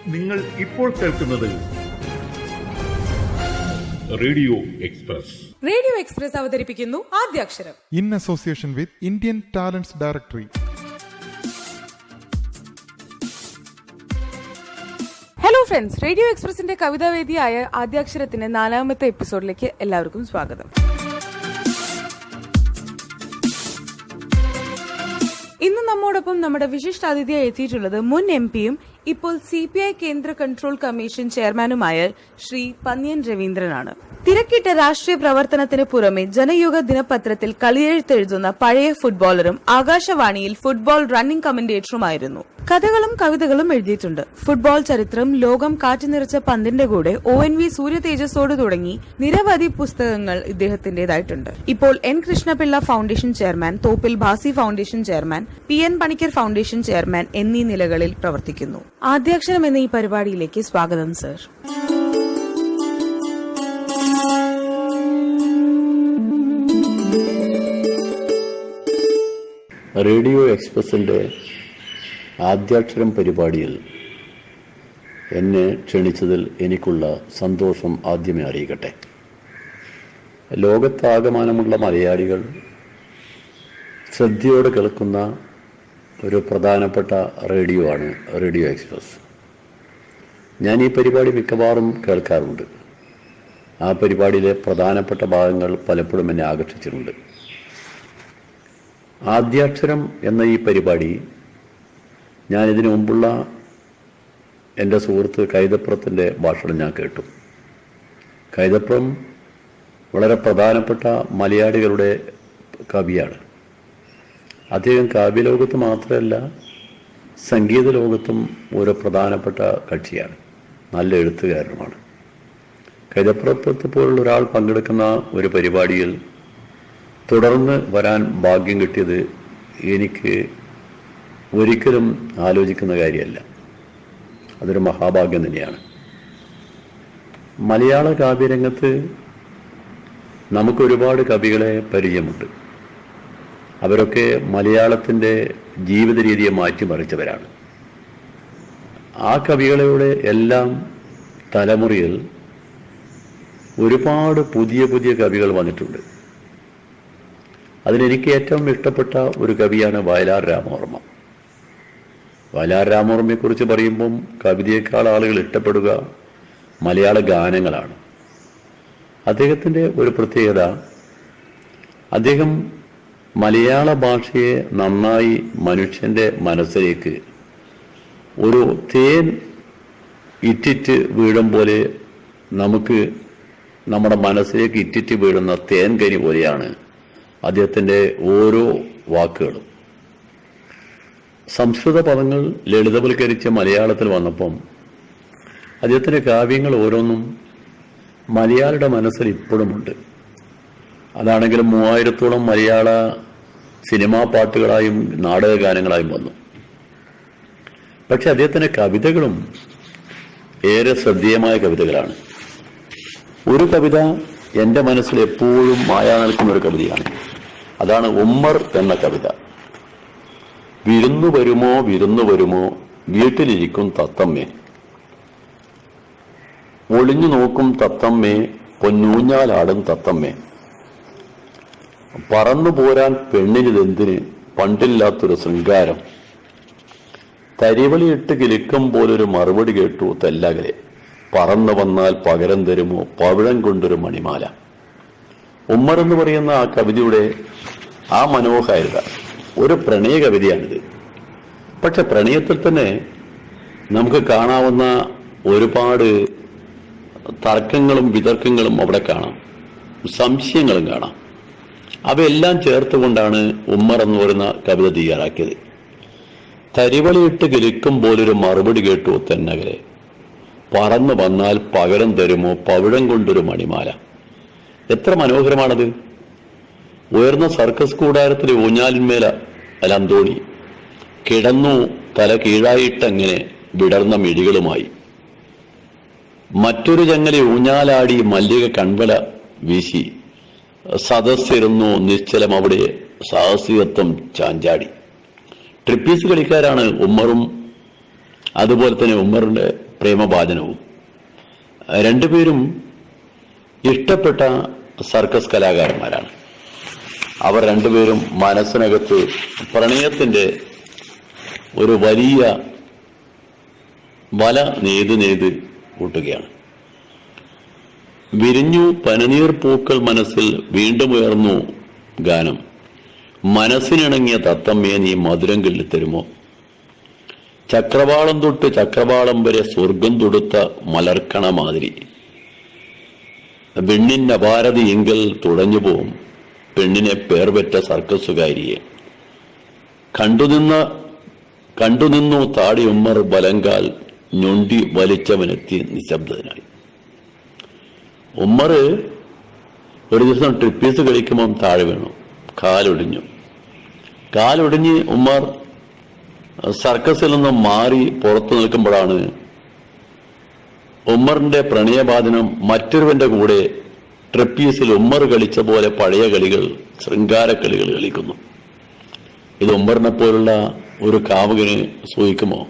നിങ്ങൾ ഇപ്പോൾ കേൾക്കുന്നത് റേഡിയോ എക്സ്പ്രസ്. റേഡിയോ എക്സ്പ്രസ് അവതരിപ്പിക്കുന്നു Adyaksharam in association with Indian talents directory. Hello friends, radio എക്സ്പ്രസിന്റെ കവിതാവേദിയായ ആദ്യാക്ഷരത്തിന്റെ 4ാമത്തെ എപ്പിസോഡിലേക്ക് എല്ലാവർക്കും സ്വാഗതം. ഇന്ന് നമ്മോടൊപ്പം നമ്മുടെ വിശിഷ്ടാതിഥിയായി എത്തിയിട്ടുള്ളത് മുൻ MP-യും ഇപ്പോൾ CPI കേന്ദ്ര കൺട്രോൾ കമ്മീഷൻ ചെയർമാനുമായ ശ്രീ പന്ന്യൻ രവീന്ദ്രനാണ്. തിരക്കിട്ട രാഷ്ട്രീയ പ്രവർത്തനത്തിന് പുറമെ ജനയുഗ ദിനപത്രത്തിൽ കളിയെഴുത്തെഴുതുന്ന പഴയ ഫുട്ബോളറും ആകാശവാണിയിൽ ഫുട്ബോൾ റണ്ണിംഗ് കമന്റേറ്ററുമായിരുന്നു. കഥകളും കവിതകളും എഴുതിയിട്ടുണ്ട്. ഫുട്ബോൾ ചരിത്രം, ലോകം കാറ്റുനിറച്ച പന്തിന്റെ കൂടെ, ONV സൂര്യ തേജസ്സോട് തുടങ്ങി നിരവധി പുസ്തകങ്ങൾ ഇദ്ദേഹത്തിന്റേതായിട്ടുണ്ട്. ഇപ്പോൾ N Krishnapillai foundation chairman, Thoppil Bhasi foundation chairman, PN Panicker foundation chairman എന്നീ നിലകളിൽ പ്രവർത്തിക്കുന്നു. ആദ്യാക്ഷരം എന്ന ഈ പരിപാടിയിലേക്ക് സ്വാഗതം സർ. റേഡിയോ എക്സ്പ്രസിൻ്റെ ആദ്യാക്ഷരം പരിപാടിയിൽ എന്നെ ക്ഷണിച്ചതിൽ എനിക്കുള്ള സന്തോഷം ആദ്യമേ അറിയിക്കട്ടെ. ലോകത്താകമാനമുള്ള മലയാളികൾ ശ്രദ്ധയോടെ കേൾക്കുന്ന ഒരു പ്രധാനപ്പെട്ട റേഡിയോ ആണ് റേഡിയോ എക്സ്പ്രസ്. ഞാൻ ഈ പരിപാടി മിക്കവാറും കേൾക്കാറുണ്ട്. ആ പരിപാടിയിലെ പ്രധാനപ്പെട്ട ഭാഗങ്ങൾ പലപ്പോഴും എന്നെ ആകർഷിച്ചിട്ടുണ്ട്. ആദ്യാക്ഷരം എന്ന ഈ പരിപാടി ഞാൻ ഇതിനു മുമ്പുള്ള എൻ്റെ സുഹൃത്ത് കൈതപ്രത്തിൻ്റെ ഭാഷണം ഞാൻ കേട്ടു. കൈതപ്രം വളരെ പ്രധാനപ്പെട്ട മലയാളികളുടെ കവിയാണ്. അദ്ദേഹം കാവ്യലോകത്ത് മാത്രമല്ല, സംഗീത ലോകത്തും ഒരു പ്രധാനപ്പെട്ട കക്ഷിയാണ്. നല്ല എഴുത്തുകാരനുമാണ്. കൈതപ്രത്തെ പോലുള്ള ഒരാൾ പങ്കെടുക്കുന്ന ഒരു പരിപാടിയിൽ തുടർന്ന് വരാൻ ഭാഗ്യം കിട്ടിയത് എനിക്ക് ഒരിക്കലും ആലോചിക്കുന്ന കാര്യമല്ല. അതൊരു മഹാഭാഗ്യം തന്നെയാണ്. മലയാള കാവ്യരംഗത്ത് നമുക്കൊരുപാട് കവികളെ പരിചയമുണ്ട്. അവരൊക്കെ മലയാളത്തിൻ്റെ ജീവിത രീതിയെ മാറ്റിമറിച്ചവരാണ്. ആ കവികളുടെ എല്ലാം തലമുറയിൽ ഒരുപാട് പുതിയ പുതിയ കവികൾ വന്നിട്ടുണ്ട്. അതിലെനിക്ക് ഏറ്റവും ഇഷ്ടപ്പെട്ട ഒരു കവിയാണ് വയലാർ രാമവർമ്മ. വയലാർ രാമവർമ്മയെക്കുറിച്ച് പറയുമ്പം കവിതയേക്കാൾ ആളുകൾ ഇഷ്ടപ്പെടുക മലയാള ഗാനങ്ങളാണ്. അദ്ദേഹത്തിൻ്റെ ഒരു പ്രത്യേകത, അദ്ദേഹം മലയാള ഭാഷയെ നന്നായി മനുഷ്യൻ്റെ മനസ്സിലേക്ക് ഒരു തേൻ ഇറ്റിറ്റ് വീഴും പോലെ, നമുക്ക് നമ്മുടെ മനസ്സിലേക്ക് ഇറ്റിറ്റ് വീഴുന്ന തേൻ കനി പോലെയാണ് അദ്ദേഹത്തിൻ്റെ ഓരോ വാക്കുകളും. സംസ്കൃത പദങ്ങൾ ലളിതവൽക്കരിച്ച് മലയാളത്തിൽ വന്നപ്പം അദ്ദേഹത്തിൻ്റെ കാവ്യങ്ങൾ ഓരോന്നും മലയാളിയുടെ മനസ്സിൽ ഇപ്പോഴുമുണ്ട്. അതാണെങ്കിലും 3000-ഓളം മലയാള സിനിമാ പാട്ടുകളായും നാടകഗാനങ്ങളായും വന്നു. പക്ഷെ അദ്ദേഹത്തിൻ്റെ കവിതകളും ഏറെ ശ്രദ്ധേയമായ കവിതകളാണ്. ഒരു കവിത എൻ്റെ മനസ്സിൽ എപ്പോഴും മായാ നിൽക്കുന്ന ഒരു കവിതയാണ്. അതാണ് ഉമ്മർ എന്ന കവിത. വിരുന്നു വരുമോ വിരുന്നു വരുമോ വീട്ടിലിരിക്കും തത്തമ്മേ, ഒളിഞ്ഞു നോക്കും തത്തമ്മേ, പൊന്നൂഞ്ഞാലാടും തത്തമ്മേ, പറന്നു പോരാൻ പെണ്ണിനിതെന്തിന് പണ്ടില്ലാത്തൊരു ശൃംഗാരം, തരിവളിയിട്ട് കിലുക്കം പോലൊരു മറുപടി കേട്ടു തെല്ലകലെ, പറന്നു വന്നാൽ പകരം തരുമോ പവിഴം കൊണ്ടൊരു മണിമാല. ഉമ്മർ എന്ന് പറയുന്ന ആ കവിതയുടെ ആ മനോഹാരിത ഒരു പ്രണയ കവിതയാണിത്. പക്ഷെ പ്രണയത്തിൽ തന്നെ നമുക്ക് കാണാവുന്ന ഒരുപാട് തർക്കങ്ങളും വിതർക്കങ്ങളും അവിടെ കാണാം, സംശയങ്ങളും കാണാം. അവയെല്ലാം ചേർത്തുകൊണ്ടാണ് ഉമ്മർ എന്ന് പറയുന്ന കവിത തയ്യാറാക്കിയത്. തരിവളിയിട്ട് കിലുക്കും പോലൊരു മറുപടി കേട്ടു തെന്നകലെ, പറന്നു വന്നാൽ പകരം തരുമോ പവിഴം കൊണ്ടൊരു മണിമാല. എത്ര മനോഹരമാണത്! ഉയർന്ന സർക്കസ് കൂടാരത്തിലെ ഊഞ്ഞാലിന്മേല അലന്തോണി കിടന്നു തല കീഴായിട്ടങ്ങനെ വിടർന്ന മിഴികളുമായി. മറ്റൊരു ചങ്ങല ഊഞ്ഞാലാടി മല്ലിക കൺവല വീശി, സദസ്സിരുന്നു നിശ്ചലം അവിടെ സാഹസികത്വം ചാഞ്ചാടി. ട്രിപ്പീസ് കളിക്കാരാണ് ഉമ്മറും അതുപോലെ തന്നെ ഉമ്മറിന്റെ പ്രേമഭാജനവും. രണ്ടുപേരും ഇഷ്ടപ്പെട്ട സർക്കസ് കലാകാരന്മാരാണ്. അവർ രണ്ടുപേരും മനസ്സിനകത്ത് പ്രണയത്തിന്റെ ഒരു വലിയ വല നെയ്ത് കൂട്ടുകയാണ്. വിരിഞ്ഞു പനനീർ പൂക്കൾ മനസ്സിൽ വീണ്ടും ഉയർന്നു ഗാനം. മനസ്സിനിണങ്ങിയ തത്തമ്മയെ നീ മധുരം കിള്ളിത്തരുമോ? ചക്രവാളം തൊട്ട് ചക്രവാളം വരെ സ്വർഗം തൊടുത്ത മലർക്കണ മാതിരി പെണ്ണിന്റെ അപാരതി എങ്കിൽ തുഴഞ്ഞുപോകും പെണ്ണിനെ പേർപെറ്റ സർക്കസുകാരിയെ. കണ്ടുനിന്നു താടി ഉമ്മർ ബലങ്കാൽ ഞൊണ്ടി വലിച്ചവനെത്തി നിശബ്ദനായി. ഉമ്മർ ഒരു ദിവസം ട്രിപ്പീസ് കളിക്കുമ്പം താഴെ വീണു, കാലൊടിഞ്ഞ് ഉമ്മർ സർക്കസിൽ നിന്നും മാറി പുറത്തു നിൽക്കുമ്പോഴാണ് ഉമ്മറിന്റെ പ്രണയബാധനം മറ്റൊരുവന്റെ കൂടെ ട്രിപ്പീസിൽ ഉമ്മർ കളിച്ച പോലെ പഴയ കളികൾ, ശൃംഗാരക്കളികൾ കളിക്കുന്നു. ഇത് ഉമ്മറിനെ പോലുള്ള ഒരു കാമുകന് സൂഹിക്കുമോ?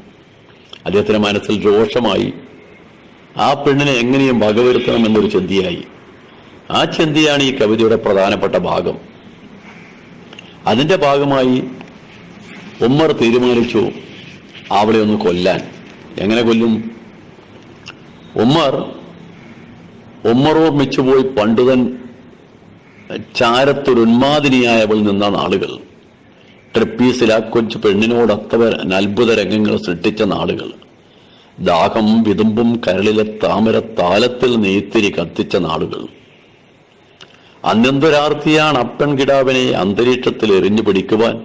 അദ്ദേഹത്തിന്റെ മനസ്സിൽ രോഷമായി. ആ പെണ്ണിനെ എങ്ങനെയും വകവരുത്തണം എന്നൊരു ചിന്തയായി. ആ ചിന്തയാണ് ഈ കവിതയുടെ പ്രധാനപ്പെട്ട ഭാഗം. അതിന്റെ ഭാഗമായി ഉമ്മർ തീരുമാനിച്ചു അവളെ ഒന്ന് കൊല്ലാൻ. എങ്ങനെ കൊല്ലും? ഉമ്മറോർമ്മിച്ചുപോയി പണ്ടുതൻ ചാരത്തൊരുന്മാദിനിയായവൾ നിന്ന നാളുകൾ, ട്രിപ്പീസിൽ ആ കൊച്ചു പെണ്ണിനോടൊത്തവർ അത്ഭുത രംഗങ്ങൾ സൃഷ്ടിച്ച നാളുകൾ, ദാഹം വിതുമ്പും കരളിലെ താമര താലത്തിൽ നെയ്ത്തിരി കത്തിച്ച നാളുകൾ. അന്യന്തരാർത്ഥിയാണ് അപ്പൻകിടാവിനെ അന്തരീക്ഷത്തിൽ എറിഞ്ഞു പിടിക്കുവാൻ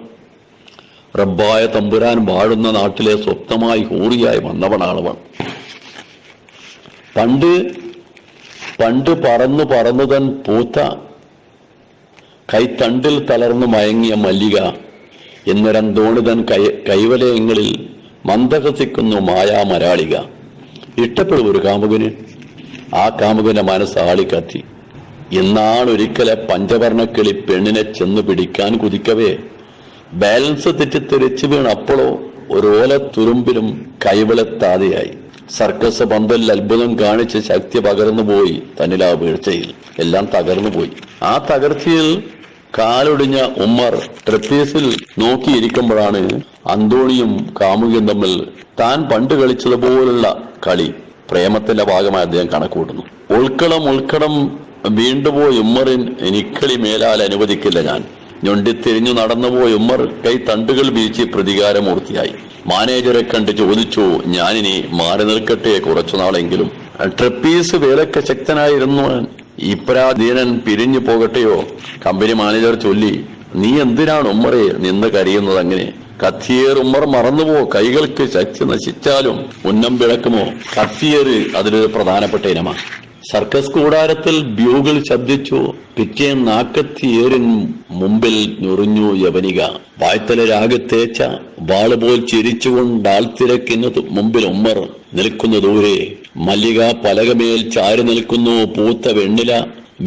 റബ്ബായ തമ്പുരാൻ വാഴുന്ന നാട്ടിലെ സ്വപ്നമായി ഹൂറിയായി വന്നവനാണവൾ. പണ്ട് പറന്നു തൻ പൂത്ത കൈത്തണ്ടിൽ തളർന്നു മയങ്ങിയ മല്ലിക എന്നൊരന്തോണി തൻ കൈവലയങ്ങളിൽ മന്ദഹസിക്കുന്നു മായാമരാളിക. ഇഷ്ടപ്പെടും ഒരു കാമുകന്. ആ കാമുകന്റെ മനസ്സ് ആളിക്കത്തി. എന്നാണൊരിക്കലെ പഞ്ചവർണ്ണക്കിളി പെണ്ണിനെ ചെന്ന് പിടിക്കാൻ കുതിക്കവേ ബാലൻസ് തെറ്റിത്തെറിച്ചു വീണ് അപ്പോഴോ ഒരോല തുരുമ്പിലും കൈവിളത്താതെയായി. സർക്കസ് പന്തലിൽ അത്ഭുതം കാണിച്ച് ശക്തി പകർന്നുപോയി. തന്നിൽ ആ വീഴ്ചയിൽ എല്ലാം തകർന്നുപോയി. ആ തകർച്ചയിൽ കാലൊടിഞ്ഞ ഉമ്മർ ട്രിപ്പീസിൽ നോക്കിയിരിക്കുമ്പോഴാണ് അന്തോണിയും കാമുകിയും തമ്മിൽ താൻ പണ്ട് കളിച്ചതുപോലുള്ള കളി പ്രേമത്തിന്റെ ഭാഗമായി അദ്ദേഹം കണക്കൂട്ടുന്നു. ഉൾക്കടം വീണ്ടുപോയി ഉമ്മറിൻ എനിക്കളി മേലാൽ അനുവദിക്കില്ല ഞാൻ. ഞൊണ്ടിത്തിരിഞ്ഞു നടന്നുപോയി ഉമ്മർ കൈ തണ്ടുകൾ വീഴ്ചി പ്രതികാരമൂർത്തിയായി. മാനേജറെ കണ്ട് ചോദിച്ചു, ഞാനിനി മാറി നിൽക്കട്ടെ കുറച്ചുനാളെങ്കിലും? ട്രിപ്പീസ് വേലക്ക ശക്തനായിരുന്നു, ഇപ്രാധീനൻ പിരിഞ്ഞു പോകട്ടെയോ? കമ്പനി മാനേജർ ചൊല്ലി, നീ എന്തിനാണ് ഉമ്മറെ നിന്ന് കരയുന്നത്? അങ്ങനെ കത്തിയേർ ഉമ്മർ മറന്നുപോ. കൈകൾക്ക് ശക്തി നശിച്ചാലും ഉന്നം വിളക്കുമോ? കത്തിയേർ അതിലൊരു പ്രധാനപ്പെട്ട ഇനമാണ്. സർക്കസ് കൂടാരത്തിൽ ബ്യൂകൾ ശബ്ദിച്ചു. പിറ്റേന്ന് നാക്കത്തിയേറിൻ മുമ്പിൽ ഞൊറിഞ്ഞു യവനിക. വായ്ത്തല രാഗത്തേച്ച വാളുപോൽ ചിരിച്ചുകൊണ്ട് ആൾത്തിരക്കിന് മുമ്പിൽ ഉമ്മർ നിൽക്കുന്നു. ദൂരെ മല്ലിക പലകമേൽ ചാരി നിൽക്കുന്നു. പൂത്ത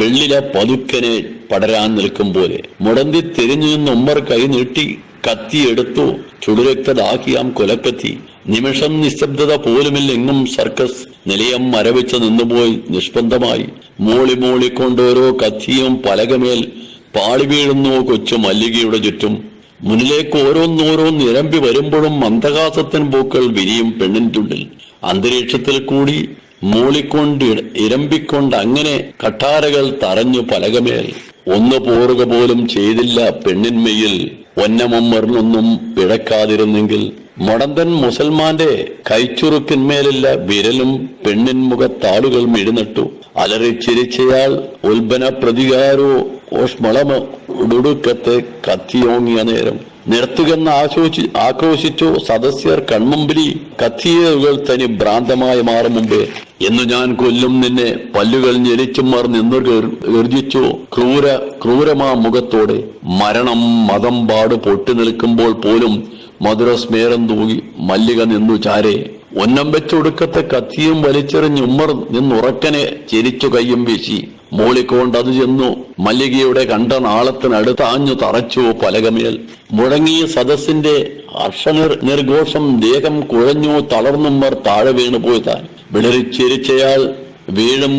വെള്ളില പതുക്കനെ പടരാൻ നിൽക്കും പോലെ മുടന്തി തിരിഞ്ഞു നിന്ന് ഉമ്മർ കൈ നീട്ടി കത്തിയെടുത്തു. ചുടുരക്തദാഹിയാം കൊലക്കത്തി. നിമിഷം നിശബ്ദത പോലുമില്ലെങ്ങും സർക്കസ് നിലയം മരവിച്ച് നിന്നുപോയി നിഷ്പന്ദമായി. മൂളിക്കൊണ്ട് ഓരോ കത്തിയും പലകമേൽ പാളി വീഴുന്നു കൊച്ചു മല്ലികയുടെ ചുറ്റും. മുന്നിലേക്ക് ഓരോന്നോരോന്ന് ഇരമ്പി വരുമ്പോഴും മന്ദഹാസത്തിൻ പൂക്കൾ വിരിയും പെണ്ണിൻറ്റുള്ളിൽ. അന്തരീക്ഷത്തിൽ കൂടി മൂളിക്കൊണ്ട് ഇരമ്പിക്കൊണ്ട് അങ്ങനെ കഠാരകൾ തറഞ്ഞു പലകമേൽ. ഒന്ന് പോറുക പോലും ചെയ്തില്ല പെണ്ണിന്മയിൽ. ഒന്നമൊന്നൊന്നും പിഴക്കാതിരുന്നെങ്കിൽ മൊടന്തൻ മുസൽമാന്റെ കൈച്ചുറുക്കിന്മേലില്ല വിരലും പെണ്ണിൻ മുഖത്താളുകൾ മിഴുന്നിട്ടു. അലറിച്ചിരിച്ചയാൾ ഉൽബന പ്രതികാരോ ഓഷ്മളമൊടുക്കത്തെ കത്തിയോങ്ങിയ നേരം നിർത്തുകെന്ന് ആക്രോശിച്ചു സദസ്യർ കൺമുമ്പിലി. കത്തിയേറുകൾ തനി ഭ്രാന്തമായി മാറും മുമ്പേ എന്നു ഞാൻ കൊല്ലും നിന്നെ. പല്ലുകൾ ഞെരിച്ചുമാർ നിന്നു ഗർജിച്ചു ക്രൂരമാ മുഖത്തോടെ. മരണം മതം പാട് പൊട്ടി നിൽക്കുമ്പോൾ പോലും മധുരസ്മേരം തൂകി മല്ലിക നിന്നു ചാരെ. ഒന്നം വെച്ചൊടുക്കത്തെ കത്തിയും വലിച്ചെറിഞ്ഞ് ഉമ്മർ നിന്നുറക്കനെ ചിരിച്ചു കയ്യും വീശി. മൂളിക്കൊണ്ട് അത് ചെന്നു മല്ലികയുടെ കണ്ട നാളത്തിനടുത്താഞ്ഞു തറച്ചു പലകമേൽ. മുഴങ്ങിയ സദസ്സിന്റെ നിർഘോഷം ദേഹം കുഴഞ്ഞു തളർന്നുമ്മർ താഴെ വീണുപോയി താൻ. വിളറിച്ചിരിച്ചയാൾ വീഴും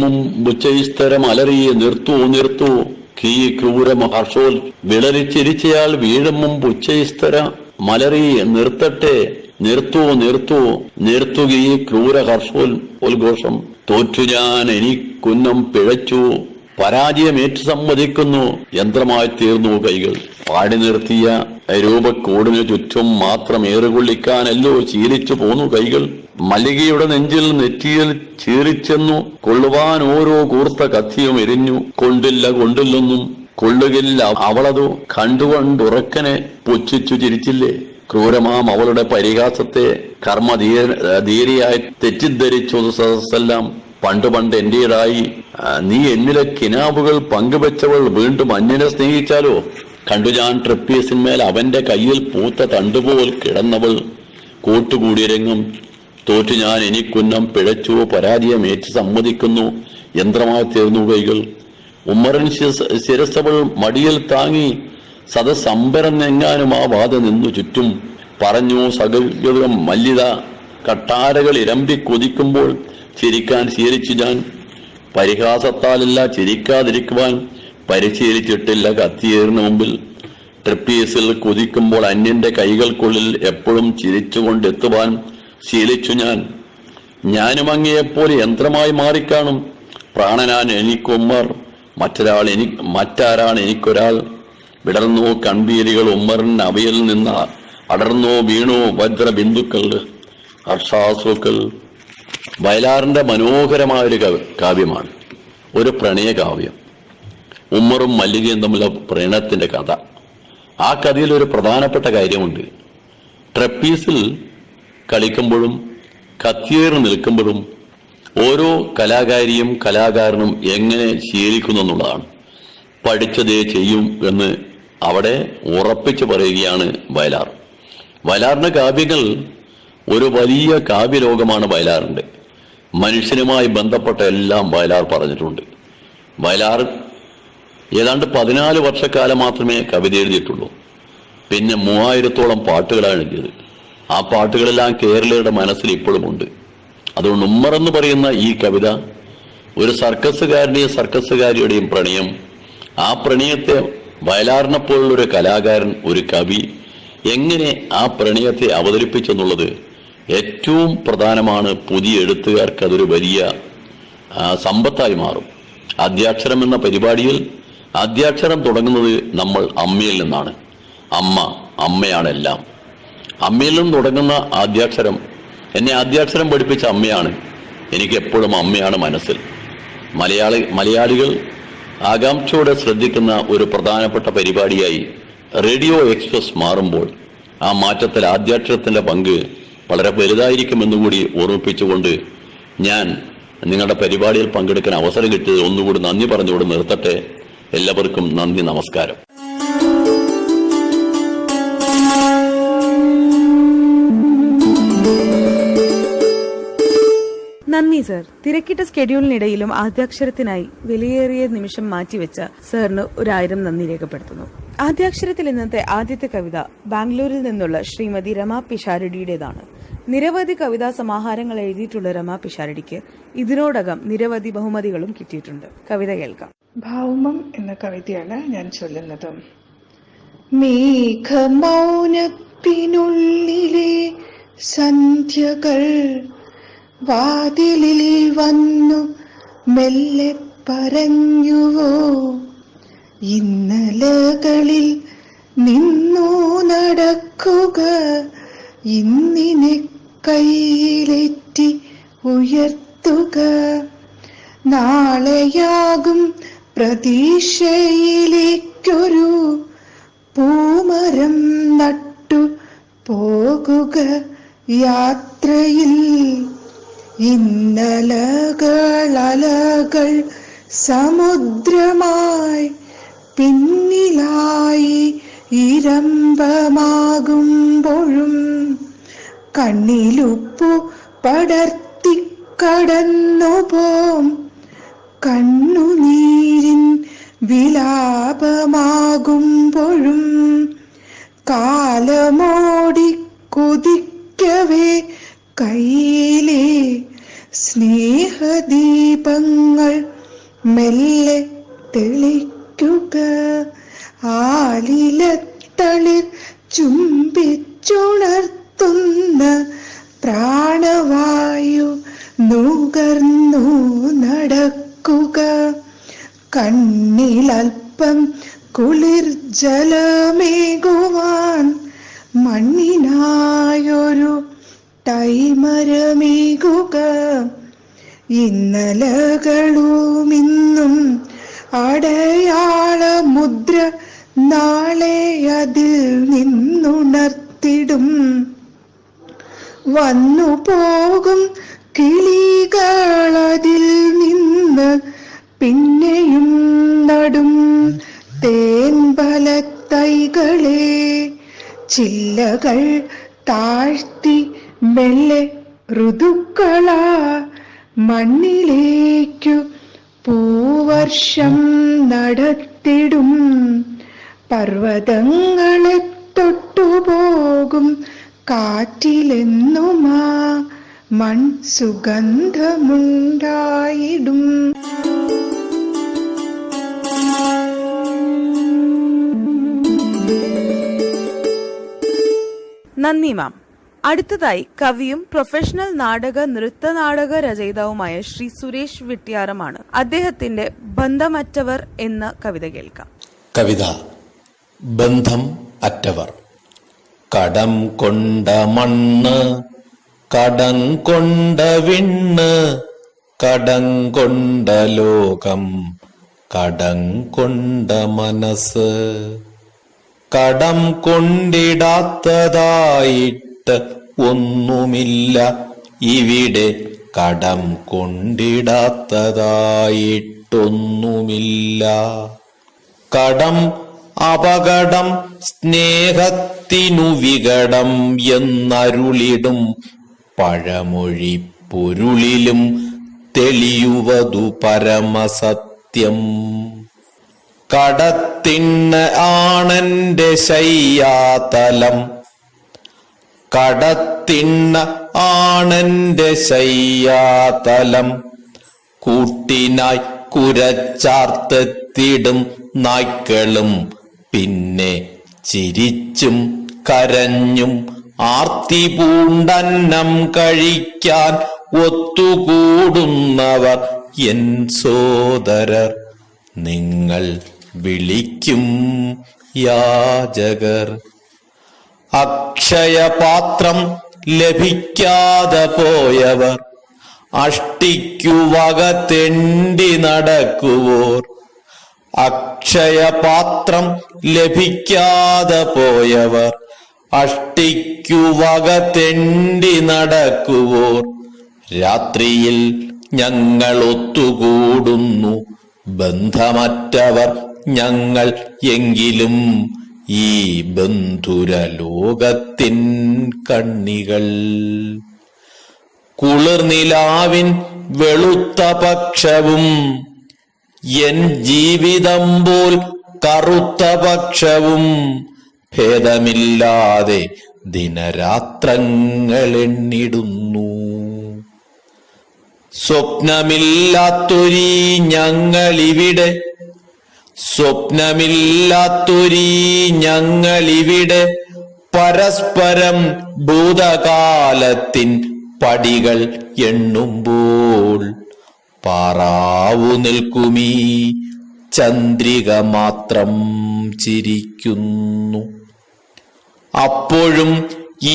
ഉച്ചയിസ്തരം അലറിയെ നിർത്തു കീ ക്രൂരമ ഹർഷോൽ. വിളറിച്ചിരിച്ചയാൾ വീഴും മുമ്പ് ഉച്ചയിസ്തര മലറി നിർത്തട്ടെ, നിർത്തുകീ ക്രൂര ഹർഷോൽ ഉദ്ഘോഷം. തോറ്റു ഞാൻ എനിക്കുന്നം പിഴച്ചു, പരാജയമേറ്റു സമ്മതിക്കുന്നു, യന്ത്രമായി തീർന്നു കൈകൾ. പാടി നിർത്തിയ രൂപക്കോടിനു ചുറ്റും മാത്രം ഏറുകൊള്ളിക്കാനല്ലോ ശീലിച്ചു പോന്നു കൈകൾ. മല്ലികയുടെ നെറ്റിയിൽ ചീറിച്ചെന്നു കൊള്ളുവാൻ ഓരോ കൂർത്ത കത്തിയും എരിഞ്ഞു. കൊണ്ടില്ലെന്നും കൊള്ളുകില്ല അവളതു കണ്ടുകൊണ്ടുറക്കനെ പുച്ഛിച്ചു ചിരിച്ചില്ലേ. ക്രൂരമാം അവളുടെ പരിഹാസത്തെ കർമ്മധീരിയായി തെറ്റിദ്ധരിച്ചു സദസ്സെല്ലാം. പണ്ട് എന്റേതായി നീ എന്നിലെ കിനാവുകൾ പങ്കുവെച്ചവൾ വീണ്ടും അന്യനെ സ്നേഹിച്ചാലോ. കണ്ടു ഞാൻ ട്രിപ്പീസിന്മേൽ അവന്റെ കയ്യിൽ പൂത്ത തണ്ടുപോൽ കിടന്നവൾ. കൂട്ടുകൂടിയ രംഗം. തോറ്റു ഞാൻ എനിക്കുന്നം പിഴച്ചു, പരാജയമേറ്റ് സമ്മതിക്കുന്നു, യന്ത്രമായി തീർന്നു കൈകൾ. ഉമ്മറൻ ശിരസവൾ മടിയിൽ താങ്ങി സദസംബരം നെങ്ങാനും ആ വാത നിന്നു ചുറ്റും. പറഞ്ഞു സകലം മല്ലിത കട്ടാരകൾ ഇരമ്പി കൊതിക്കുമ്പോൾ ചിരിക്കാൻ ശീലിച്ചു ഞാൻ. പരിഹാസത്താലല്ല ചിരിക്കാതിരിക്കുവാൻ പരിശീലിച്ചിട്ടില്ല കത്തിയേറിന് മുമ്പിൽ. ട്രിപ്പീസിൽ കുതിക്കുമ്പോൾ അന്യന്റെ കൈകൾക്കുള്ളിൽ എപ്പോഴും ചിരിച്ചുകൊണ്ടെത്തുവാൻ ശീലിച്ചു ഞാൻ. ഞാനും അങ്ങയെപ്പോലെ യന്ത്രമായി മാറിക്കാണും. പ്രാണനാൻ എനിക്കുമ്മർ, മറ്റാരാണ് എനിക്കൊരാൾ. വിടർന്നു കൺപീരികൾ ഉമ്മറിൻ അവയിൽ നിന്ന് അടർന്നോ വീണോ വജ്രബിന്ദുക്കൾ, ഹർഷാശ്രുക്കൾ. വയലാറിന്റെ മനോഹരമായൊരു കാവ്യമാണ്, ഒരു പ്രണയകാവ്യം. ഉമ്മറും മല്ലികയും തമ്മിലുള്ള പ്രണയത്തിന്റെ കഥ. ആ കഥയിൽ ഒരു പ്രധാനപ്പെട്ട കാര്യമുണ്ട്. ട്രപ്പീസിൽ കളിക്കുമ്പോഴും കത്തിയേറി നിൽക്കുമ്പോഴും ഓരോ കലാകാരിയും കലാകാരനും എങ്ങനെ ശീലിക്കുന്നു എന്നുള്ളതാണ്. പഠിച്ചതേ ചെയ്യും എന്ന് അവിടെ ഉറപ്പിച്ചു പറയുകയാണ് വയലാർ. വയലാറിന്റെ കാവ്യങ്ങൾ ഒരു വലിയ കാവ്യലോകമാണ് വയലാറിന്റെ. മനുഷ്യനുമായി ബന്ധപ്പെട്ട എല്ലാം വയലാർ പറഞ്ഞിട്ടുണ്ട്. വയലാർ ഏതാണ്ട് 14 വർഷക്കാലം മാത്രമേ കവിത എഴുതിയിട്ടുള്ളൂ. പിന്നെ 3000-ഓളം പാട്ടുകളാണ് എഴുതിയത്. ആ പാട്ടുകളെല്ലാം കേരളീയരുടെ മനസ്സിൽ ഇപ്പോഴുമുണ്ട്. അതുകൊണ്ട് ഉമ്മറെന്ന് പറയുന്ന ഈ കവിത ഒരു സർക്കസുകാരിയുടെയും പ്രണയം, ആ പ്രണയത്തെ വയലാറിനെ പോലുള്ളൊരു കലാകാരൻ, ഒരു കവി എങ്ങനെ ആ പ്രണയത്തെ അവതരിപ്പിച്ചെന്നുള്ളത് ഏറ്റവും പ്രധാനമാണ്. പുതിയ എഴുത്തുകാർക്ക് അതൊരു വലിയ സമ്പത്തായി മാറും. ആദ്യാക്ഷരം എന്ന പരിപാടിയിൽ ആദ്യാക്ഷരം തുടങ്ങുന്നത് നമ്മൾ അമ്മയിൽ നിന്നാണ്. അമ്മയാണെല്ലാം. അമ്മയിൽ നിന്ന് തുടങ്ങുന്ന ആദ്യാക്ഷരം, എന്നെ ആദ്യാക്ഷരം പഠിപ്പിച്ച അമ്മയാണ്. എനിക്ക് എപ്പോഴും അമ്മയാണ് മനസ്സിൽ. മലയാളികൾ ആകാംക്ഷയോടെ ശ്രദ്ധിക്കുന്ന ഒരു പ്രധാനപ്പെട്ട പരിപാടിയായി റേഡിയോ എക്സ്പ്രസ് മാറുമ്പോൾ ആ മാറ്റത്തിൽ ആദ്യാക്ഷരത്തിന്റെ പങ്ക് വളരെ വലുതായിരിക്കുമെന്നുകൂടി ഓർമ്മിപ്പിച്ചുകൊണ്ട് ഞാൻ നിങ്ങളുടെ പരിപാടിയിൽ പങ്കെടുക്കാൻ അവസരം കിട്ടിയത് ഒന്നുകൂടി നന്ദി പറഞ്ഞുകൊണ്ട് നിർത്തട്ടെ. എല്ലാവർക്കും നന്ദി, നമസ്കാരം. നന്ദി സർ. തിരക്കിട്ട സ്കെഡ്യൂളിനിടയിലും ആദ്യാക്ഷരത്തിനായി വിലയേറിയ നിമിഷം മാറ്റിവെച്ച സാറിന് 1000 നന്ദി രേഖപ്പെടുത്തുന്നു. ആദ്യാക്ഷരത്തിൽ ഇന്നത്തെ ആദ്യത്തെ കവിത ബാംഗ്ലൂരിൽ നിന്നുള്ള ശ്രീമതി രമ പിഷാരടിയുടേതാണ്. നിരവധി കവിതാ സമാഹാരങ്ങൾ എഴുതിയിട്ടുള്ള രമ പിഷാരടിക്ക് ഇതിനോടകം നിരവധി ബഹുമതികളും കിട്ടിയിട്ടുണ്ട്. കവിത കേൾക്കാം. ഭൗമം എന്ന കവിതയാണ് ഞാൻ ചൊല്ലുന്നത്. മേഘമൗനത്തിനുള്ളിലെ സന്ധ്യകൾ വാതിലിൽ വന്നു മെല്ലെ പറഞ്ഞുവോ, ഇന്നലകളിൽ നിന്നു നടക്കുക, ഇന്നിനെ കയ്യിലേറ്റി ഉയർത്തുക, നാളെയാകും പ്രതീക്ഷയിലേക്കൊരു പൂമരം നട്ടു പോകുക യാത്രയിൽ. ഇന്നലകൾ സമുദ്രമായി പിന്നിലായി ഇരമ്പമാകുമ്പോഴും കണ്ണിലുപ്പു പടർത്തി കടന്നുപോം കണ്ണുനീരിൻ വിലാപമാകുമ്പോഴും കാലമോടി കുതിക്കവേ കയ്യിലെ സ്നേഹദീപങ്ങൾ മെല്ലെ തെളിക്കുക. ആലിലത്തളിർ ചുംബിച്ചുണർത്തുന്ന പ്രാണവായു നുകർന്നു നടക്കുക. കണ്ണിലൽപ്പം കുളിർ ജലമേകുവാൻ മണ്ണിനായൊരു തൈമരമേകുക. ഇന്നലകളുമിന്നും അടയാള മുദ്ര നാളെ അതിൽ നിന്നുണർത്തിടും. വന്നു പോകും കിളികളതിൽ നിന്ന് പിന്നെയും നടും തേൻപലത്തൈകളെ. ചില്ലകൾ താഴ്ത്തി മെല്ലെ ഋതുക്കളാ മണ്ണിലേക്കു പൂവർഷം നടത്തിടും. പർവ്വതങ്ങളെ തൊട്ടുപോകും കാറ്റിലെന്നുമാ മൺ സുഗന്ധമുണ്ടായിടും. നന്ദി മാം. അടുത്തതായി കവിയും പ്രൊഫഷണൽ നാടക നൃത്തനാടക രചയിതാവുമായ ശ്രീ സുരേഷ് വിട്ട്യാറമാണ്. അദ്ദേഹത്തിന്റെ ബന്ധമറ്റവർ എന്ന കവിത കേൾക്കാം. കവിത ബന്ധം അറ്റവർ. കടം കൊണ്ട മണ്ണ്, കടം കൊണ്ട വിണ്ണ്, കടം കൊണ്ട ലോകം, കടം കൊണ്ട മനസ്സ്. കടം കൊണ്ടിടാത്തതായിട്ട് ഒന്നുമില്ല ഇവിടെ, കടം കൊണ്ടിടാത്തതായിട്ടൊന്നുമില്ല. കടം അപകടം സ്നേഹത്തിനു വികടം എന്നരുളിടും പഴമൊഴി പൊരുളിലും തെളിയുവതു പരമസത്യം. കടത്തിന് ആണന്റെ ശയ്യാതലം, കടത്തിന് ആണന്റെ ശയ്യാതലം. കൂട്ടിനായി കുരച്ചാർത്തെത്തിടും നായ്ക്കളും, പിന്നെ ചിരിച്ചും കരഞ്ഞും ആർത്തി പൂണ്ടന്നം കഴിക്കാൻ ഒത്തുകൂടുന്നവർ എൻ സോദരർ. നിങ്ങൾ വിളിക്കും യാചകർ. അക്ഷയപാത്രം ലഭിക്കാതെ പോയവർ, അഷ്ടിക്കു വക തെണ്ടി നടക്കുവോർ. അക്ഷയപാത്രം ലഭിക്കാതെ പോയവർ, അഷ്ടിക്കു വക തെണ്ടി നടക്കുവോർ. രാത്രിയിൽ ഞങ്ങൾ ഒത്തുകൂടുന്നു, ബന്ധമറ്റവർ ഞങ്ങൾ എങ്കിലും ഈ ബന്ധുര ലോകത്തിൻ കണ്ണികൾ. കുളിർനിലാവിൻ വെളുത്ത പക്ഷവും എൻ ജീവിതം പോൽ കറുത്ത പക്ഷവും ഭേദമില്ലാതെ ദിനരാത്രങ്ങൾ എണ്ണിടുന്നു. സ്വപ്നമില്ലാത്തൊരീ ഞങ്ങളിവിടെ, സ്വപ്നമില്ലാത്തൊരീ ഞങ്ങളിവിടെ പരസ്പരം ഭൂതകാലത്തിൻ പടികൾ എണ്ണുമ്പോൾ പാറാവു നിൽക്കുമീ ചന്ദ്രിക മാത്രം ചിരിക്കുന്നു. അപ്പോഴും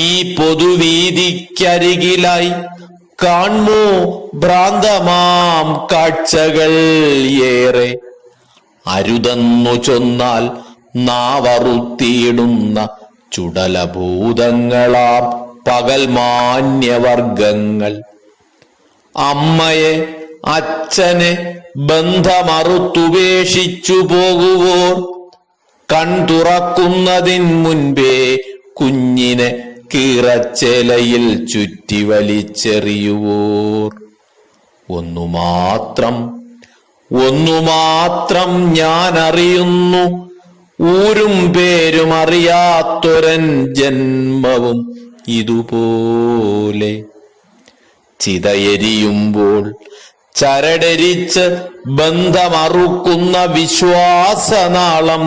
ഈ പൊതുവീതിക്കരികിലായി കാൺമോ ഭ്രാന്തമാം കാഴ്ചകൾ ഏറെ. അരുതെന്നു ചൊന്നാൽ നാവറുത്തിയിടുന്ന ചുടലഭൂതങ്ങളാം പകൽ മാന്യവർഗങ്ങൾ. അമ്മയെ അച്ഛനെ ബന്ധമറുത്തുപേക്ഷിച്ചു പോകുവോർ, കൺതുറക്കുന്നതിൻ മുൻപേ കുഞ്ഞിനെ കീറച്ചേലയിൽ ചുറ്റി വലിച്ചെറിയുവോർ. ഒന്നുമാത്രം ഞാൻ അറിയുന്നു, ഊരും പേരും അറിയാത്തൊരൻ ജന്മവും ഇതുപോലെ. ചിതയെരിയുമ്പോൾ ചരടരിച്ച് ബന്ധമറുക്കുന്ന വിശ്വാസനാളം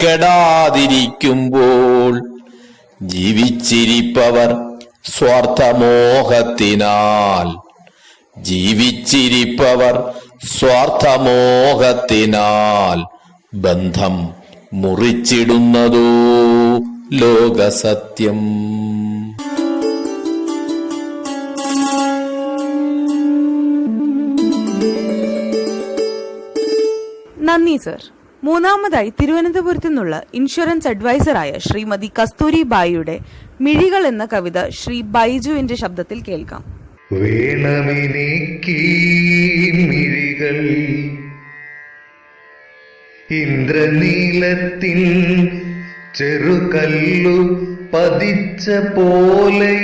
കെടാതിരിക്കുമ്പോൾ ജീവിച്ചിരിപ്പവർ സ്വാർത്ഥമോഹത്തിനാൽ ബന്ധം മുറിച്ചിടുന്നതോ ലോകസത്യം. നന്ദി സർ. മൂന്നാമതായി തിരുവനന്തപുരത്തു നിന്നുള്ള ഇൻഷുറൻസ് അഡ്വൈസറായ ശ്രീമതി കസ്തൂരി ബായിയുടെ മിഴികൾ എന്ന കവിത ശ്രീ ബൈജുവിന്റെ ശബ്ദത്തിൽ കേൾക്കാം. വേണമെനിക്ക് മിഴികൾ ഇന്ദ്രനീലത്തിൻ ചെറുകല്ലു പതിച്ച പോലെ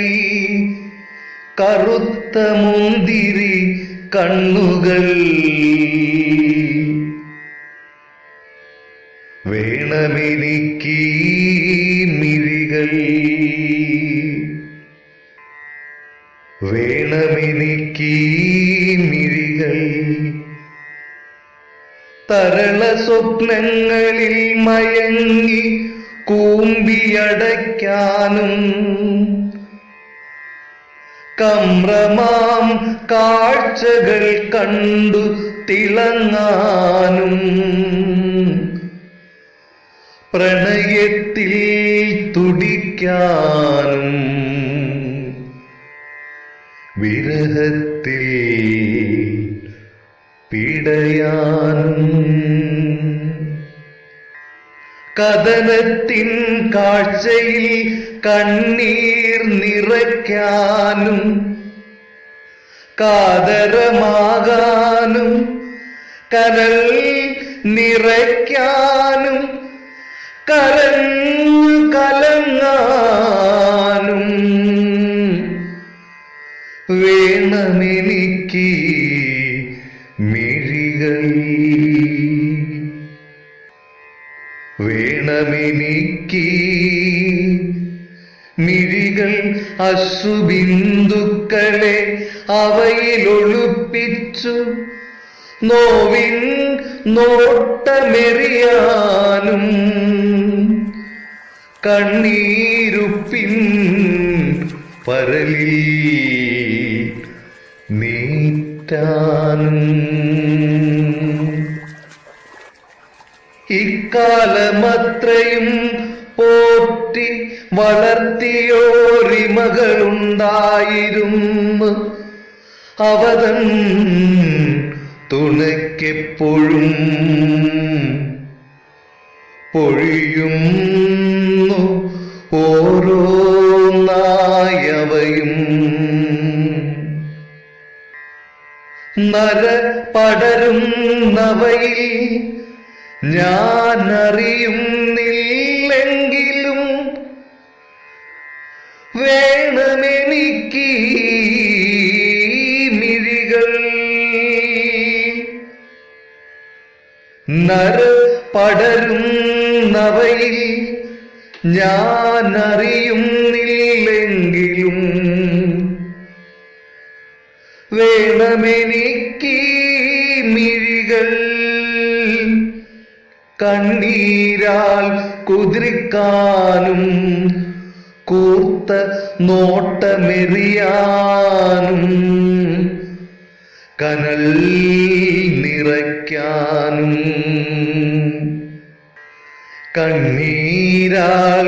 കറുത്ത മുന്തിരി കണ്ണുകൾ. വേണമെനിക്ക് മിഴികൾ, വേണമെനിക്ക് മിഴികൾ. തരള സ്വപ്നങ്ങളിൽ മയങ്ങി കൂമ്പിയടയ്ക്കാനും കമ്രമാം കാഴ്ചകൾ കണ്ടു തിളങ്ങാനും പ്രണയത്തിൽ തുടിക്കാനും വിരഹത്തിൽ പിടയാനും കഥനത്തിൻ കാഴ്ചയിൽ കണ്ണീർ നിറയ്ക്കാനും കാതരമാകാനും കരൾ നിറയ്ക്കാനും കരഞ്ഞു കലങ്ങാനും വേണമെനിക്ക് മിഴികൾ, വേണമെനിക്ക് മിഴികൾ. അശ്രുബിന്ദുക്കളെ അവയിലൊളിപ്പിച്ചു നോവിൻ നോട്ടമെറിയാനും കണ്ണീരുപ്പിൻ പരലിൽ നീറ്റാനും ഇക്കാലമത്രയും പോറ്റി വളർത്തിയോരിമകളുണ്ടായിരുന്നു. അവതൻ തുണയ്ക്കെപ്പോഴും പൊഴിയുന്നു ഓരോ നായവയും. നര പടരുന്നവയിൽ ഞാനറിയുന്നില്ലെങ്കിലും വേണമെനിക്ക് മിഴികൾ. നര പടരുന്നവയിൽ ഞാനറിയുന്നില്ലെങ്കിലും വേണമെനിക്ക് മിഴികൾ. കണ്ണീരാൽ കുതിർക്കാനും കൂർത്ത നോട്ടമെറിയാനും കനൽ നിറയ്ക്കാനും കണ്ണീരാൽ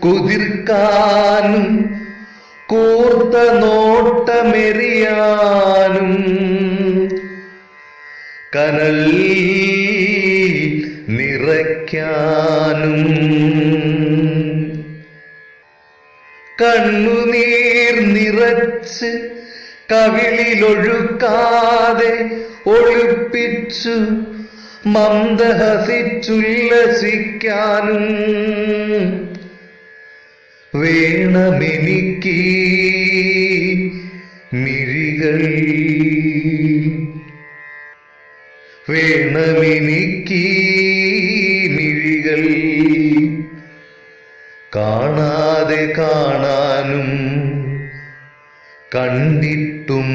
കുതിർക്കാനും കൂർത്ത നോട്ടമെറിയാനും കനൽ നിറയ്ക്കാനും കണ്ണുനീർ നിറച്ച് കവിളിലൊഴുക്കാതെ ഒളിപ്പിച്ചു മന്ദഹസിച്ചുല്ലസിക്കാനും വേണമെനിക്ക് മിഴികൾ, വേണമെനിക്ക് മിഴികൾ. കാണാതെ കാണാതെ കാണാനും കണ്ടിട്ടും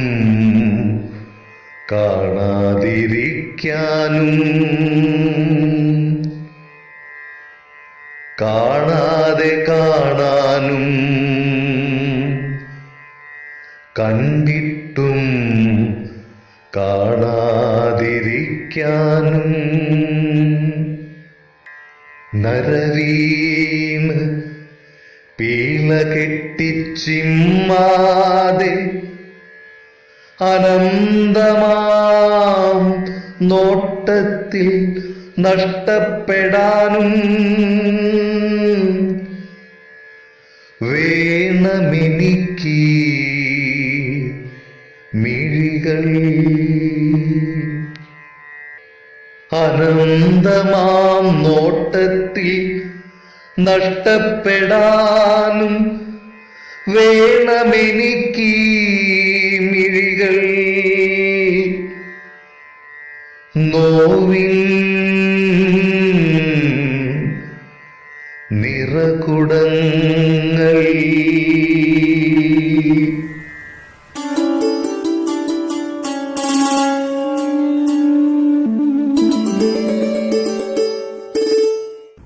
കാണാതിരിക്കാനും കാണാതെ കാണാനും കണ്ടിട്ടും കാണാതിരിക്കാനും നരവീണ് പീല കെട്ടിച്ചിമ്മാതെ അനന്തമാം നോട്ടത്തിൽ നഷ്ടപ്പെടാനും വേണമെനിക്ക് മിഴികൾ അനന്തമാം നോട്ടത്തിൽ നഷ്ടപ്പെടാനും വേണമെനിക്ക് മിഴികൾ നോവിൻ നിറകുടങ്ങൾ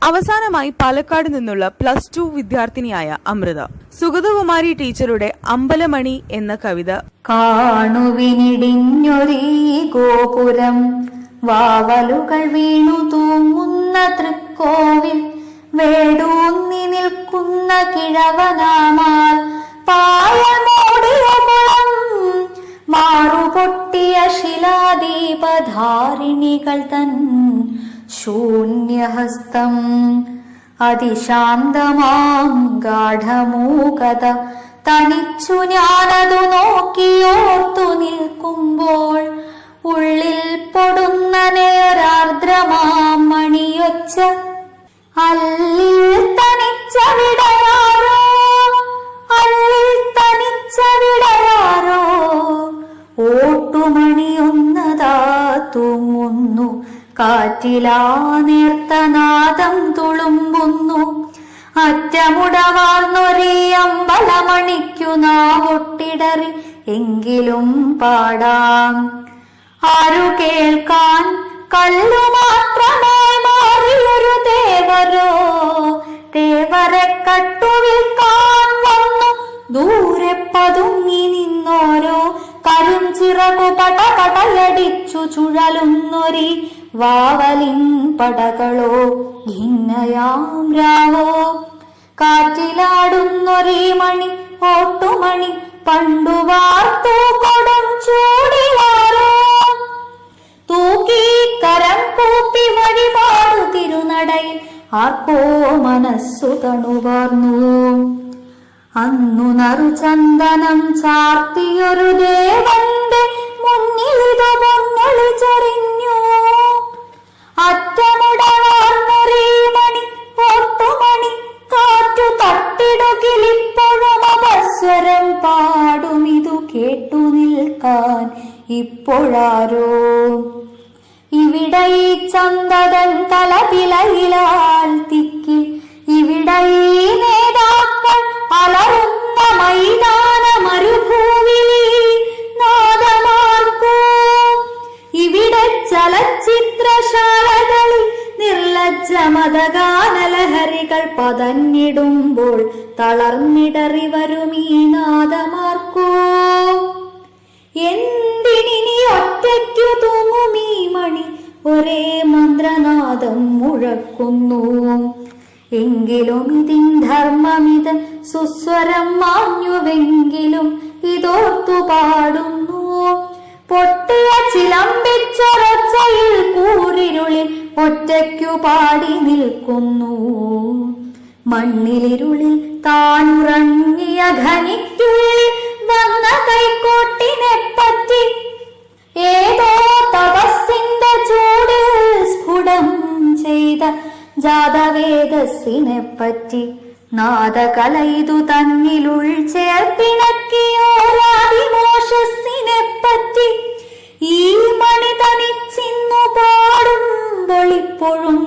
അവസാനമായി പാലക്കാട് നിന്നുള്ള +2 വിദ്യാർത്ഥിനിയായ അമൃത സുഗതകുമാരി ടീച്ചറുടെ അമ്പലമണി എന്ന കവിത. കാണുവിനിടിഞ്ഞൊരീ ഗോപുരം, വാവലുകൾ വീണു തൂങ്ങുന്ന തൃക്കോവിൽ, വേടൂന്നി നിൽക്കുന്ന കിഴവനാമാൽ പായമോടിയ കുളം, മാറുപൊട്ടിയ ശിലാദീപധാരിണികൾ തൻ ശൂന്യഹസ്തം, അതിശാന്തമാം ഗാഠമൂകത തനിച്ചു ഞാനതു നോക്കിയോർത്തു നിൽക്കുമ്പോൾ, ഉള്ളിൽ പൊടുന്ന നേരാർദ്രമാം മണിയൊച്ച, അല്ലിൽ തനിച്ച വിടയാരോ, അല്ലിൽ തനിച്ച വിടയാരോ, ഓട്ടുമണിയൊന്നതാ തൂങ്ങുന്നു, കാറ്റിലാ നേർത്തനാദം തുളുമ്പുന്നു, അറ്റമുടവാർന്നൊരേ അമ്പലമണിക്കു നാവൊട്ടിടറി എങ്കിലും പാടാം. ആരു കേൾക്കാൻ കല്ലു മാത്രമേ മാറിയൊരു ദേവരോ, ദേവരെ കട്ടുവിൽക്കാൻ വന്നു ദൂരെ പതുങ്ങി നിന്നോരോ, കരും ചിറകു പടപടയടിച്ചു ചുഴലുന്നൊരി വാവലിൻ പടകളോ, ഭിന്നയാം രാവോ, കാറ്റിലാടുന്നൊരീ മണി ഓട്ടുമണി, പണ്ടു വാർത്തു കൊടും ചൂടിലാരോ, തൂക്കി കരം കൂപ്പി വഴിപാടു തിരുനടയിൽ ആർക്കോ മനസ്സു തണുവാർന്നു. അന്നു നറുചന്ദനം ചാർത്തിയൊരു ദേവന്റെ മുന്നിലിതു പൊന്നൊളി ചൊരിഞ്ഞു, അറ്റമുടവാർന്നൊരീ മണി ഓട്ടുമണി, കാറ്റു തട്ടിടുകിലിപ്പോഴും അപസ്വരം പാടുമിതു കേട്ടു നിൽക്കാൻ ഇപ്പോഴാരോ. ഇവിടെ ഈ ചന്ദതൻ തലതിലയിലാൽ തിക്കിൽ, ഇവിടെ ഈ നേതാക്കൾ അലറുന്ന മൈതാന മരുഭൂവിലി നാദമാർക്കോ, ഇവിടെ ചലച്ചിത്രശാലകളിൽ നിർലജ്ജ മതഗാനലഹരികൾ പതഞ്ഞിടുമ്പോൾ തളർന്നിടറി വരുമീ നാദമാർക്കോ. എന്തിനി ഒറ്റയ്ക്കു തൂങ്ങുമീ മണി, ഒരേ മന്ത്രനാദം മുഴക്കുന്നു, എങ്കിലും ഇതിൻ ധർമ്മമിത് സുസ്വരം മാഞ്ഞുവെങ്കിലും ഇതോർത്തു പാടുന്നു. പൊട്ടിയ ചിലമ്പിച്ചൊരൊച്ചയിൽ കൂരിരുളിൽ ഒറ്റയ്ക്കു പാടി നിൽക്കുന്നു, മണ്ണിലിരുളിൽ താനുറങ്ങിയ ഖനിക്കുള്ളിൽ വന്ന കൈക്കോട്ടിനെ പറ്റി, ഏതോ തപസ്സിന്റെ ചൂടിൽ സ്ഫുടം ചെയ്ത ജാതവേദസ്സിനെ പറ്റി, നാദകല ഇതു തന്നിലുൾ ചേർപ്പിണക്കിയോരാദിമോഷസ്സിനെ പറ്റി, ഈ മണി തനിച്ചിന്നു പാടുമ്പോൾ ഇപ്പോഴും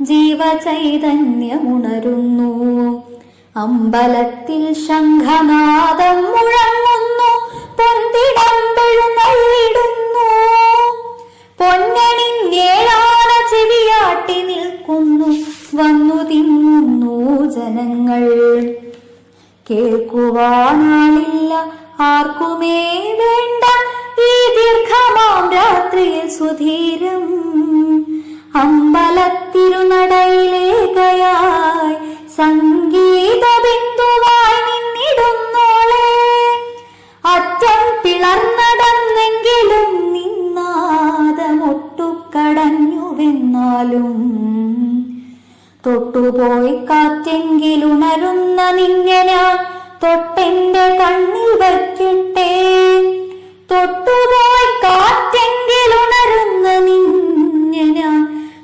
ജീവചൈതന്യമുണരുന്നു. അമ്പലത്തിൽ ശംഖനാദം മുഴങ്ങുന്നു, പൊന്തിടമ്പെഴുന്നള്ളിടുന്നു, പൊന്നണിഞ്ഞേഴാന ചെവിയാട്ടി നിൽക്കുന്നു, വന്നു തിന്നുന്നു ജനങ്ങൾ. കേൾക്കുവാനാളില്ല ആർക്കുമേ വേണ്ട ഈ ദീർഘമാം രാത്രിയിൽ സുധീരം. അമ്പലത്തിരുനടയിലേകയായി സംഗീത ബിന്ദുവായി നിന്നിടുന്നോളെ, അറ്റം പിളർന്നടന്നെങ്കിലും നിന്നാദമൊട്ടുക്കടഞ്ഞുവെന്നാലും തൊട്ടുപോയി കാറ്റെങ്കിലുണരുന്ന നിന്നെ ഞാൻ തൊട്ടെന്റെ കണ്ണിൽ വയ്ക്കട്ടെ. തൊട്ടുപോയി കാറ്റെങ്കിലുണരുന്ന നിന്നെ ഞാൻ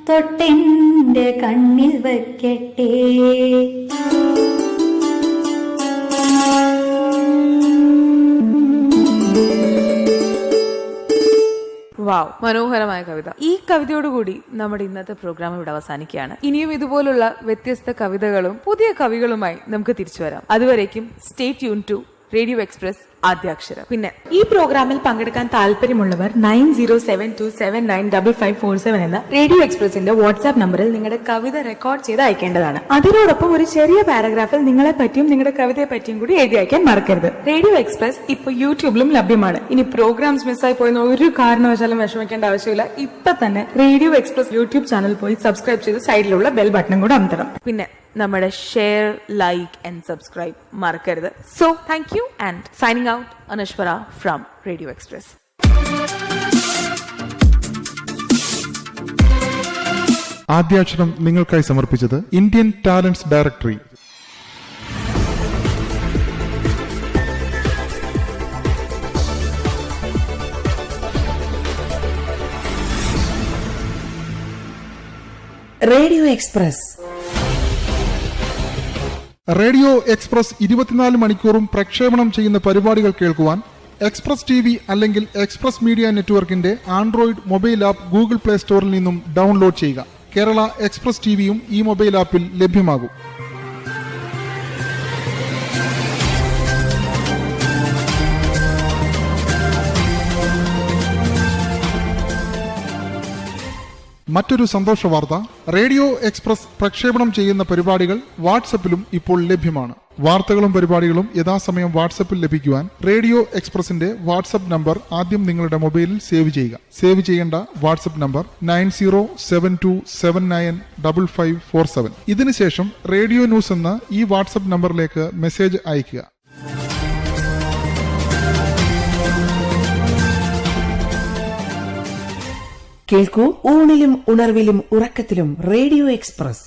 തൊട്ടെന്റെ കണ്ണിൽ വയ്ക്കട്ടെ. വാവ്, മനോഹരമായ കവിത. ഈ കവിതയോടുകൂടി നമ്മുടെ ഇന്നത്തെ പ്രോഗ്രാം ഇവിടെ അവസാനിക്കുകയാണ്. ഇനിയും ഇതുപോലുള്ള വ്യത്യസ്ത കവിതകളും പുതിയ കവികളുമായി നമുക്ക് തിരിച്ചു വരാം. അതുവരേക്കും stay tune to radio express Adyaksharam. പിന്നെ ഈ പ്രോഗ്രാമിൽ പങ്കെടുക്കാൻ താല്പര്യമുള്ളവർ 9072795547 എന്ന റേഡിയോ എക്സ്പ്രസിന്റെ വാട്സ്ആപ്പ് നമ്പറിൽ നിങ്ങളുടെ കവിത റെക്കോർഡ് ചെയ്ത് അയക്കേണ്ടതാണ്. അതിനോടൊപ്പം ഒരു ചെറിയ പാരഗ്രാഫിൽ നിങ്ങളെ പറ്റിയും നിങ്ങളുടെ കവിതയെ പറ്റിയും കൂടി എഴുതി അയക്കാൻ മറക്കരുത്. റേഡിയോ എക്സ്പ്രസ് ഇപ്പൊ യൂട്യൂബിലും ലഭ്യമാണ്. ഇനി പ്രോഗ്രാംസ് മിസ്സായി പോയെന്ന് ഒരു കാരണവശാലും വിഷമിക്കേണ്ട ആവശ്യമില്ല. ഇപ്പൊ തന്നെ റേഡിയോ എക്സ്പ്രസ് യൂട്യൂബ് ചാനൽ പോയി സബ്സ്ക്രൈബ് ചെയ്ത് സൈഡിലുള്ള ബെൽ ബട്ടണും കൂടെ അമർത്തണം. പിന്നെ നമ്മുടെ ഷെയർ, ലൈക്ക് ആൻഡ് സബ്സ്ക്രൈബ് മറക്കരുത്. So thank you and signing out, Anaswara from radio express. Adyaksharam നിങ്ങൾക്കായി സമർപ്പിച്ചത് Indian talents directory. Radio express. Radio express 24 മണിക്കൂറും പ്രക്ഷേപണം ചെയ്യുന്ന പരിപാടികൾ കേൾക്കുവാൻ എക്സ്പ്രസ് TV അല്ലെങ്കിൽ എക്സ്പ്രസ് മീഡിയ നെറ്റ്വർക്കിന്റെ android mobile app Google play സ്റ്റോറിൽ നിന്നും ഡൗൺലോഡ് ചെയ്യുക. കേരള എക്സ്പ്രസ് TVയും ഈ മൊബൈൽ ആപ്പിൽ ലഭ്യമാകും. മറ്റൊരു സന്തോഷ വാർത്ത, റേഡിയോ എക്സ്പ്രസ് പ്രക്ഷേപണം ചെയ്യുന്ന പരിപാടികൾ വാട്സപ്പിലും ഇപ്പോൾ ലഭ്യമാണ്. വാർത്തകളും പരിപാടികളും യഥാസമയം വാട്സപ്പിൽ ലഭിക്കുവാൻ റേഡിയോ എക്സ്പ്രസിന്റെ വാട്സപ്പ് നമ്പർ ആദ്യം നിങ്ങളുടെ മൊബൈലിൽ സേവ് ചെയ്യുക. സേവ് ചെയ്യേണ്ട വാട്സപ്പ് നമ്പർ 9072795547. ഇതിനുശേഷം റേഡിയോ ന്യൂസ് എന്ന ഈ വാട്സപ്പ് നമ്പറിലേക്ക് മെസ്സേജ് അയയ്ക്കുക. കേൾക്കൂ, ഊണിലും ഉണർവിലും ഉറക്കത്തിലും റേഡിയോ എക്സ്പ്രസ്.